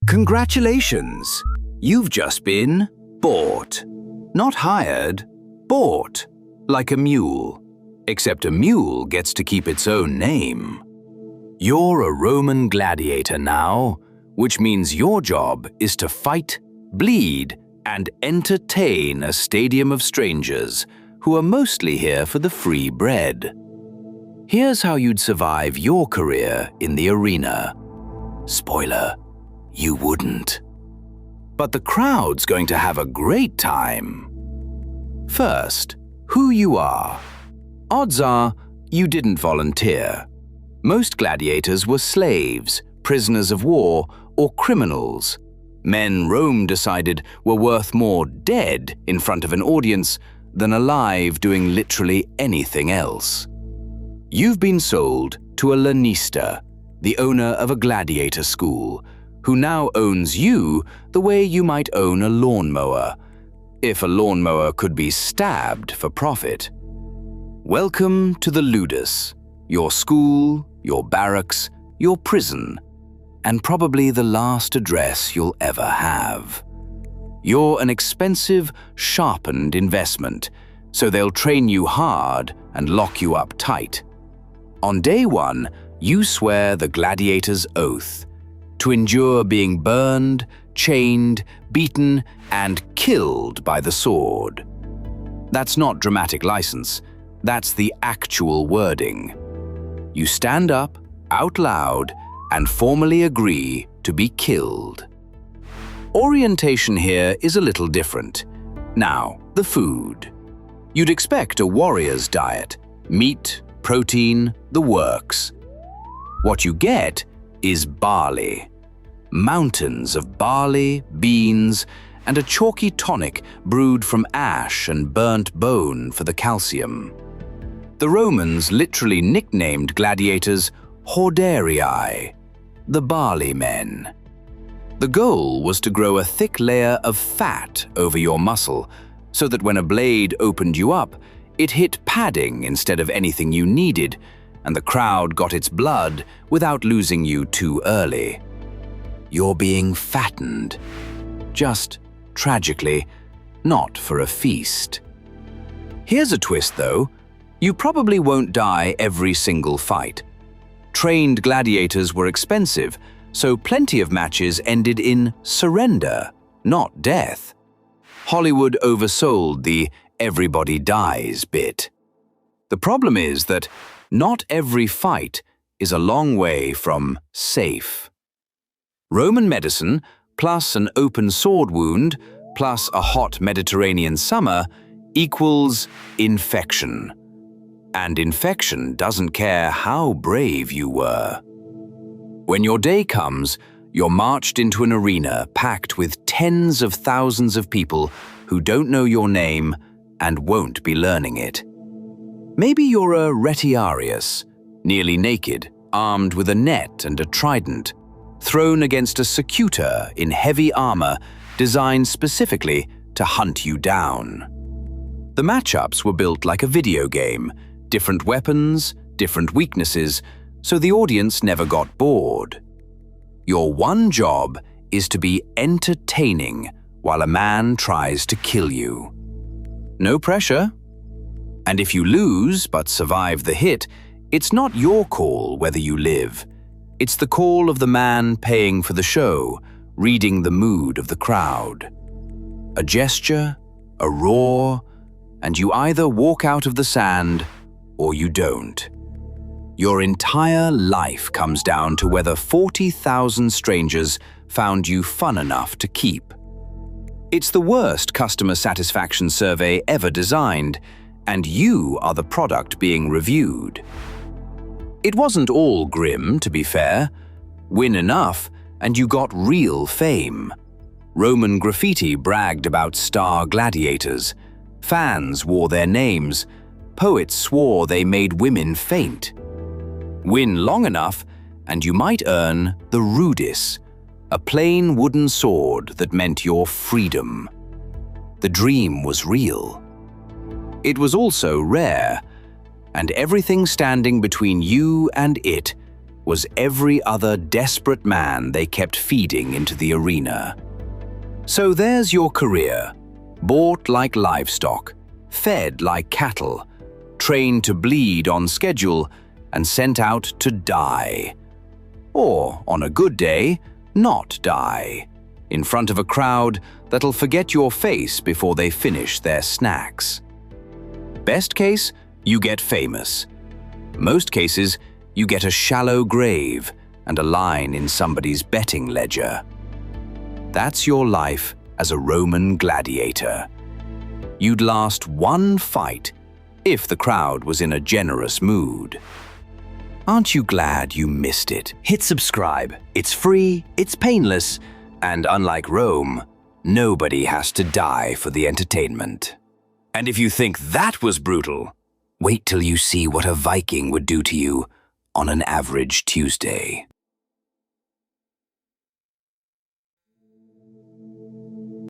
Congratulations! You've just been bought. Not hired, bought. Like a mule. Except a mule gets to keep its own name. You're a Roman gladiator now, which means your job is to fight, bleed, and entertain a stadium of strangers who are mostly here for the free bread. Here's how you'd survive your career in the arena. Spoiler, you wouldn't. But the crowd's going to have a great time. First, who you are. Odds are you didn't volunteer. Most gladiators were slaves, prisoners of war, or criminals. Men Rome decided were worth more dead in front of an audience than alive doing literally anything else. You've been sold to a lanista, the owner of a gladiator school, who now owns you the way you might own a lawnmower, if a lawnmower could be stabbed for profit. Welcome to the Ludus, your school, your barracks, your prison, and probably the last address you'll ever have. You're an expensive, sharpened investment, so they'll train you hard and lock you up tight. On day one, you swear the gladiator's oath, to endure being burned, chained, beaten, and killed by the sword. That's not dramatic license, that's the actual wording. You stand up, out loud, and formally agree to be killed. Orientation here is a little different. Now, the food. You'd expect a warrior's diet, meat, protein, the works. What you get is barley. Mountains of barley, beans, and a chalky tonic brewed from ash and burnt bone for the calcium. The Romans literally nicknamed gladiators horderii, the barley men. The goal was to grow a thick layer of fat over your muscle, so that when a blade opened you up, it hit padding instead of anything you needed, and the crowd got its blood without losing you too early. You're being fattened. Just, tragically, not for a feast. Here's a twist, though. You probably won't die every single fight. Trained gladiators were expensive, so plenty of matches ended in surrender, not death. Hollywood oversold the everybody dies bit. The problem is that not every fight is a long way from safe. Roman medicine, plus an open sword wound, plus a hot Mediterranean summer, equals infection. And infection doesn't care how brave you were. When your day comes, you're marched into an arena packed with tens of thousands of people who don't know your name and won't be learning it. Maybe you're a retiarius, nearly naked, armed with a net and a trident, thrown against a secutor in heavy armor designed specifically to hunt you down. The matchups were built like a video game, different weapons, different weaknesses, so the audience never got bored. Your one job is to be entertaining while a man tries to kill you. No pressure. And if you lose but survive the hit, it's not your call whether you live. It's the call of the man paying for the show, reading the mood of the crowd. A gesture, a roar, and you either walk out of the sand or you don't. Your entire life comes down to whether 40,000 strangers found you fun enough to keep. It's the worst customer satisfaction survey ever designed, and you are the product being reviewed. It wasn't all grim, to be fair. Win enough, and you got real fame. Roman graffiti bragged about star gladiators. Fans wore their names. Poets swore they made women faint. Win long enough, and you might earn the rudis, a plain wooden sword that meant your freedom. The dream was real. It was also rare, and everything standing between you and it was every other desperate man they kept feeding into the arena. So there's your career, bought like livestock, fed like cattle, trained to bleed on schedule, and sent out to die. Or, on a good day, not die, in front of a crowd that'll forget your face before they finish their snacks. Best case, you get famous. Most cases, you get a shallow grave and a line in somebody's betting ledger. That's your life as a Roman gladiator. You'd last one fight if the crowd was in a generous mood. Aren't you glad you missed it? Hit subscribe. It's free, it's painless, and unlike Rome, nobody has to die for the entertainment. And if you think that was brutal, wait till you see what a Viking would do to you on an average Tuesday.